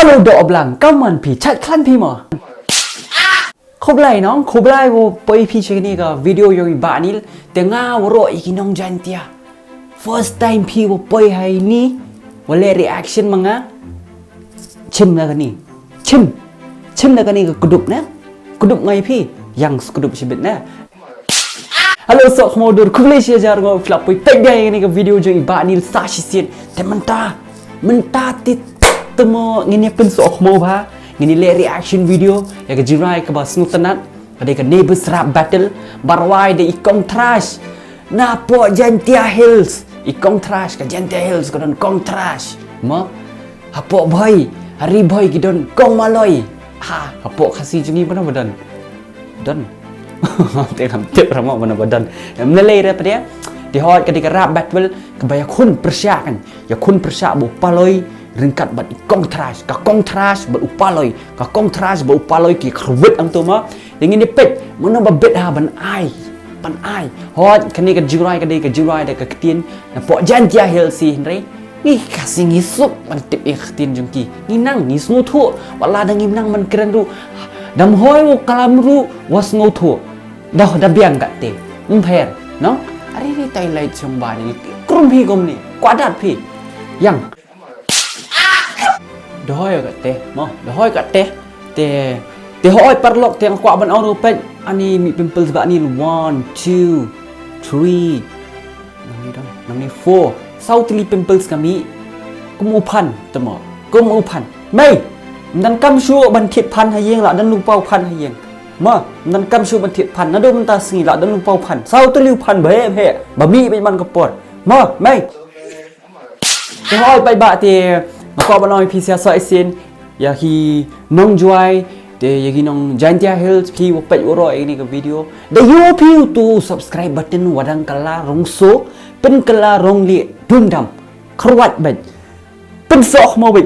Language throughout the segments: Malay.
ฮัลโหลดอกบลังก้ามันพี่ชัดคลั่นพี่หมอครบไรน้องครบไรว่าไปพี่เชนี่ก็วิดีโออยู่บ้านนี้แต่ง่าวรออีกน้องจันเตีย first time พี่ว่าไปให้นี่ว่าเลย reaction มั้งอ่ะชิมแล้วกันนี่ชิมแล้วกันนี่ก็กระดุบนะกระดุบไงพี่ยังกระดุบชีวิตนะฮัลโหลสวัสดีครับดูคุณเลยเชียร์จาร์งฟลับไปเป็นไงนี่กับวิดีโออยู่บ้านนี้สาชิเซียนแต่มันตาติดตัวมอเงี้ยเป็นสอกโมบะเงี้ยเลย reaction video อยากจะจีรายกับบาสนุกตนัดก็ได้กับ neighbor rap battle บารวายได้อีกกองทรัชนาปอจันเตียฮิลส์อีกกองทรัชกับจันเตียฮิลส์ก็โดนกองทรัชมะฮัปปอบอยฮารีบอยก็โดนกองมาลอยฮัปปอคาซีจุนี่mana badan dan Tiap ramah mana badan Menelai daripada di hot ketika rap battle kebanyakan kun persiakan ya kun persiak berupaloi ringkat bat ikong trash ka kong trash berupaloi ka kong trash berupaloi ki kerwet ang tu mah dengan dipet mana babet ha ban ai hot kini ke jirai dah ke ketien na pok jan tia hel si henry ni kasih ngisuk man tip ketien jengki nginang ni semua tu wala dah nginang man keren tu dam hoi kalam ru was ngotu dah biang kat te umper no hari ni Thailand chomba ni krum phi gom ni kwadat phi yang dah hoi kat te mo dah hoi kat te hoi perlok te kwa ban au pet ani mi pimples ba ni 1 2 3 nang ni 4 sau tili pimples kami kumupan temo kumupan mai dan kam shu ban thiet phan hayeng la dan lu pau phan hayeng ma dan kam shu ban thiet phan na do man ta singi la dan lu pau phan sau tu liu phan bhe ba mi pe man ka pot ma mai te hoi pai ba te ma ko ba noi pi sia so isin ya hi nong joy te ya hi nong jantia hills pi wo pe wo ro ini ka video the you pi tu subscribe button wadang kala rong so pen kala rong li dum dam khwat ba pen so khmo ba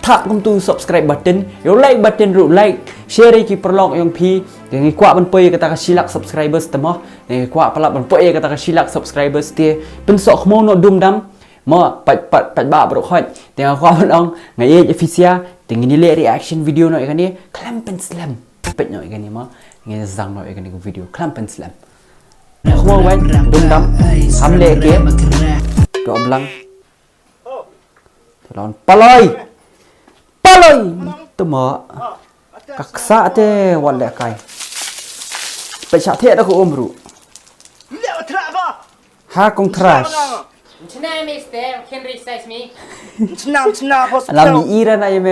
tak kum tu subscribe button yo like button ru like share ki perlok yang pi dengan kwa ban poi kata ka silak subscribers temo dengan kwa palap ban poi kata ka silak subscribers te pen sok mo no dum dam mo pat ba bro khot dengan kwa ban ong ngai official dengan ni reaction video no ikan ni clamp and slam pet no ikan ni mo ngai zang no ikan ni video clamp and slam khmo wan dum dam hamle ke do blang lawan paloi tu mo kaksa te wala kai pe cha the da ko omru ha kong trash chna mister can resize me chna hos lam ni ira na yeme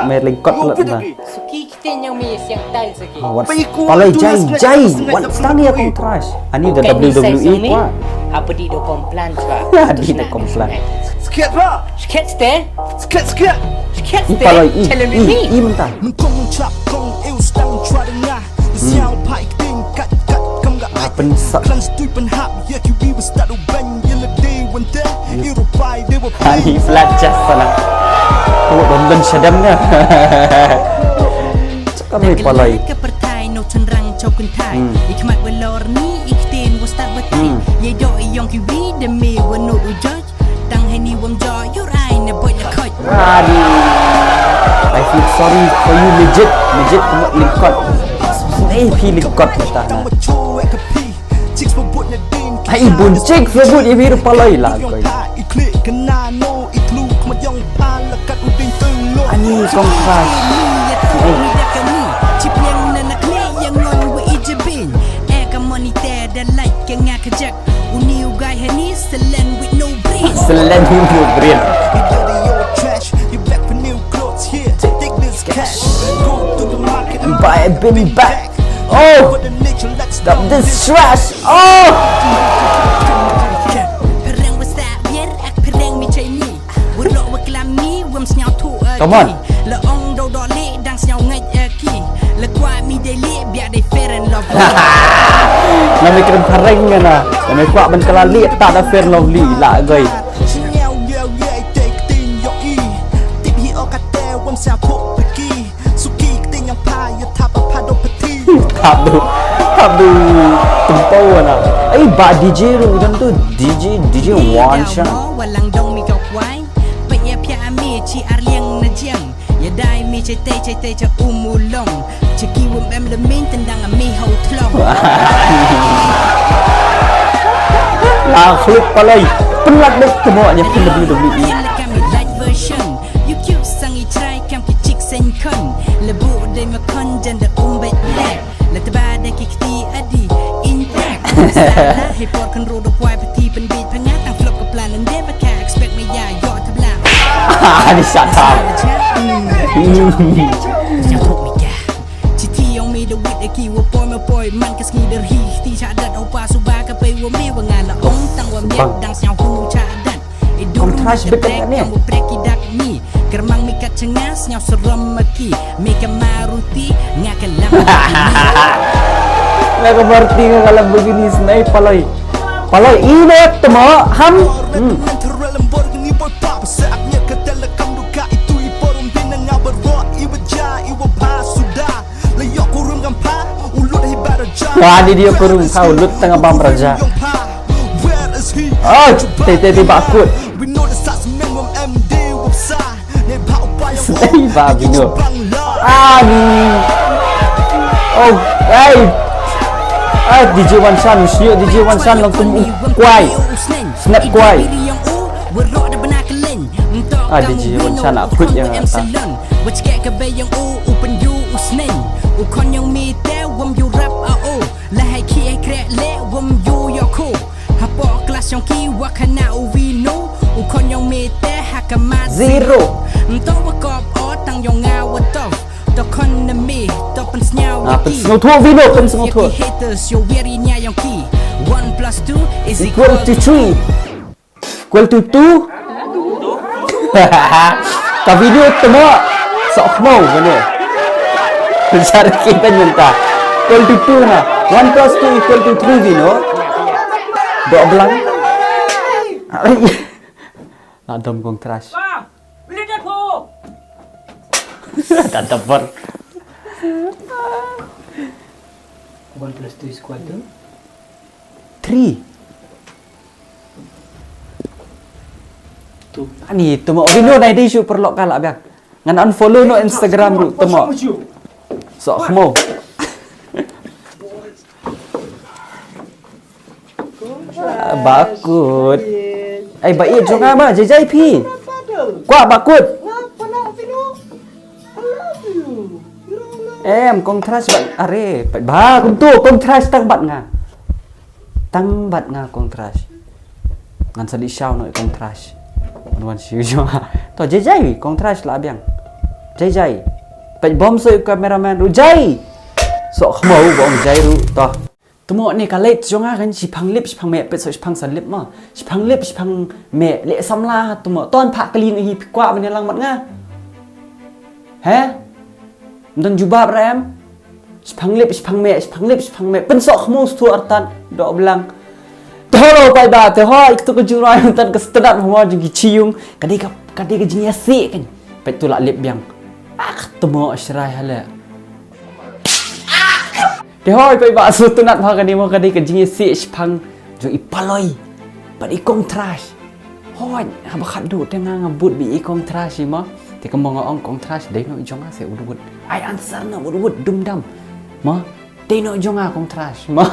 mere kot la suki kiten yang mi siang tai suki palai jai wan stang ya kong trash ani da WWE kwa apa di do komplan ba di da komplan Sikit ba? Sikit ste? Sikit Sikit ste? Palai i mentah Mình không chạm không yêu stang try to nga Xiao pai ting kat kam ga ai pensak Klan stui pen hap ya ki we was start to bang in the day when there Iro pai they were ani flat just sana ko don sedam nya kami palai ke pertai no cenderang cokun thai ikmat welor ni ikten was start batai ye do yong ki we de me wono ujaj tang hai ni wam jo your eye ne boy na khoj I feel sorry for you legit lingkot pi lingkot ta ai bun cik sebut ye biru palai lah koi ani kong crash chip yang na kle yang ngon we ijebin e ka monitor da like yang ngakajak uniu guy hani selen with no brain selen no brain buy a bin back oh stop this trash oh perang besar biar ak perang mi chai ni buruk waklam ni wam snyau tu come on la ong do do le dang snyau ngai ki la kwa mi de le biar de fair and love nami keren pareng na nami kwa ban kala li ta da fair lovely la goi Abdu tumpau na ai ba DJ ru dan tu DJ one shot walang dong mi kau kwai pe ya pia mi chi ar liang na chiang ya dai mi chai te cha umulong chiki wum em le min tendang mi ho thlong Lah klub palai. Penlat dek temoaknya pun WWE. kami light version YouTube sangi try kam ki chik sen kon lebu de ma kon jan da umbe le la taba de ki kti adi intact salah he por kan ro do kwai pati pen beat pangat tang flop ka plan and never can expect me ya yo tabla Ni sata. Yang thuk mi ya chi ti yong mi de wit de ki wo poi man ka ski der hi ti cha dat au pa su ba ka pe wo mi wa nga la ong tang wa mi dang xiao hu cha dat Kontras betul ni. kamu breki dak ni germang mi kat cengas nyau seram maki mi ka maruti ngakalam Lah berarti kalau begini senai palai. Palai ini temo ham. Mental Lamborghini boy pop saatnya ketelekam duka itu iporum binang abarwa iwaja iwapa sudah layok kurung gampa ulut hibar ja Wah, di dia kurung kau lut tengah bam raja. Where is he? Oh, tete bakut. We know the stats men from MD website ne pa upaya Senai babino. Aduh. Oh, hey. DJ Wan San, usia DJ Wan San langsung kuai. Snap kuai. DJ Wan San akut yang Wachke ka be yang upen yu usnen ukon yang mi te wam yu rap la hai ki e kre le wam yu yoko hapo kelas yang ki wakana uvino ukon yang mi te hakama Zero. Mto wakop o tang yang ngawatof to kon na mi to pen snyao Pensengau tua Vino, pensengau tua. haters yo very nya yang ki 1 plus 2 is Equal to 3. Equal to 2. Tak video temo sok mau mana. Besar kita minta. Equal to 2 na. 1 plus 2 equal to 3 Vino. Dok belang. Adam kong trash. Bila dah po? Tak tebar. 1 plus 2 is equal to 3. Ani temo Vino dai di shoot perlok kalak biang. Ngan unfollow no Instagram ru temo. Sok mau. Bakut. Baik jong ama jai pi. Kuat bakut. Em kontras bạn are ba cũng tu kontras tăng bạn nga kontras ngan sadi sao nội kontras nuan siu jo to jai kontras la biang jai pe bom soi cameraman ru jai so khmau bom jai ru to tumo ni ka let jonga kan si phang lip si phang me pe so si phang san lip ma si phang lip si phang me le samla tumo ton pha klin hi kwa ban lang mat nga he dan jubab ram sepang lip sepang me pensok khmu stu artan do belang toro pai ba te ho ik tu ke jurai tan ke stedat mo ji ciung kadi ke jinya si kan pe tu la lip biang temo asrai hala te ho pai ba su tunat ha kadi mo kadi ke jinya si sepang jo ipaloi pa i kontras hoi ha ba khadu te nga ngabut bi i kontras mo thì có mong ông contrast đấy nội dung sẽ udah ai answer na udah dum dam ma đấy nội dung contrast ma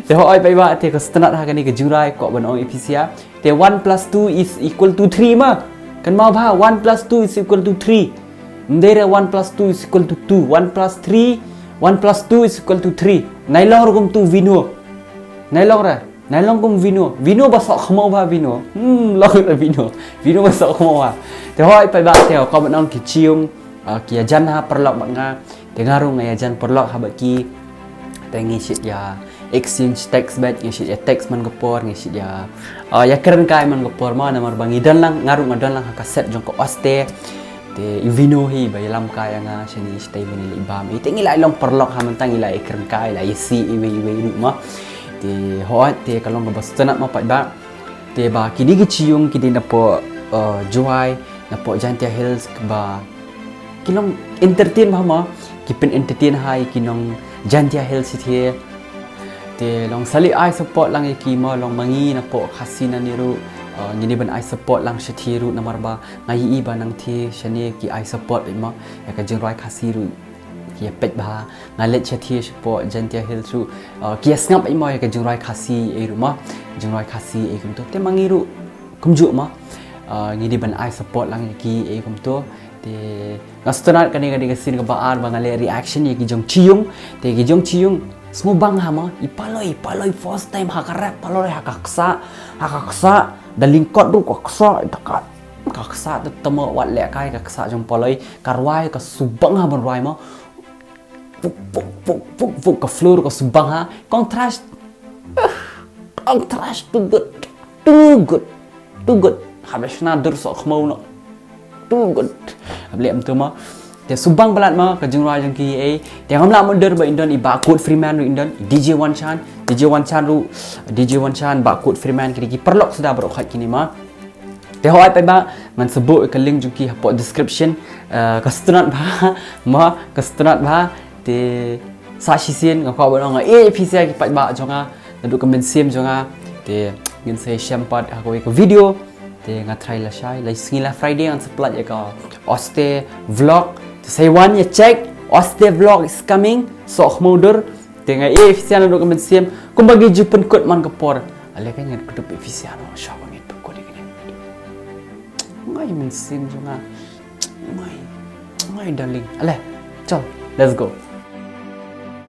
thì hỏi bây giờ thì có standard ha cái này cái jurai có bên ông EPCA thì 1 plus 2 is equal to 3 ma kan mau ba 1 plus 2 is equal to 3 ndera 1 plus 2 is equal to 2 1 plus 3 1 plus 2 is equal to 3 nai long kum tu vino nai long ra nai long kum vino ba sok khmau ba vino long là vino ba sok khmau à thì hỏi phải bạn theo có bạn ông kỳ chiung kia dân ha perlok bạn nga thì ngarung ngay dân perlok ha baki thì ngay shit ya exchange text bet ngay shit ya text man gopor ngay shit ya keren kai man gopor ma namar bangi dan lang ngarung adan lang ha kaset jong ko oste thì vino hi bay lam kai nga sini stay mini ibam itu ngilai long perlok ha man tang ngilai keren kai la isi iwe lu ma thì hỏi thì kalau ngebas tenat ma pada thì ba kini ki chiung kini napo joy napo Jantia Hills ba kilong entertain ma kipen entertain hai kinong Jantia Hills thi te long sali ai support lang ki mo long mangi napo khasina niru ngini ban I support lang shathi ru namar ba ngai I ba nang thi shani ki I support ma ya ka jing roi khasi ru ki pet ba ngalet shathi support jantia hill ru ki asngap I ma ya ka jing roi khasi e ru ma jing roi khasi e kum to te mangi ru kumju ma ngini ban I support lang ki e kum to te ngastonat kani kani kasin ka baar ba ngale reaction ye ki jong chiung te ki jong chiung semua bang hama ipaloi first time hakarap paloi hakaksa dalingkot ru kaksa dekat kaksa tetemo wat lek kai kaksa jong paloi karwai ka subang ha bonwai ma fuk ka floor ka subang ha contrast too good habis na dur so khmau no too good ablem tu ma te subang balat ma ka jingrai jang ki e te ngamla modder ba indon I ba code freeman ru indon DJ Wan Chan ba code freeman ki perlok sudah bro khat kini ma te hoi pa ba man sebut ka link jung ki hapo description ka stunat ba te sa shisien ka ko ba nga e pc ki pat ba jonga nadu ka men sim jonga te ngin se shampat ha ko video te nga try la shai la singila Friday ang saplat ya ka oste vlog to say one ya check oste vlog is coming so khmodur te nga efisien do comment sim kum bagi jupen kod man kapor ale kan ngat kudup efisien no sha bangit kod ni ngai men sim jonga ngai darling ale chal let's go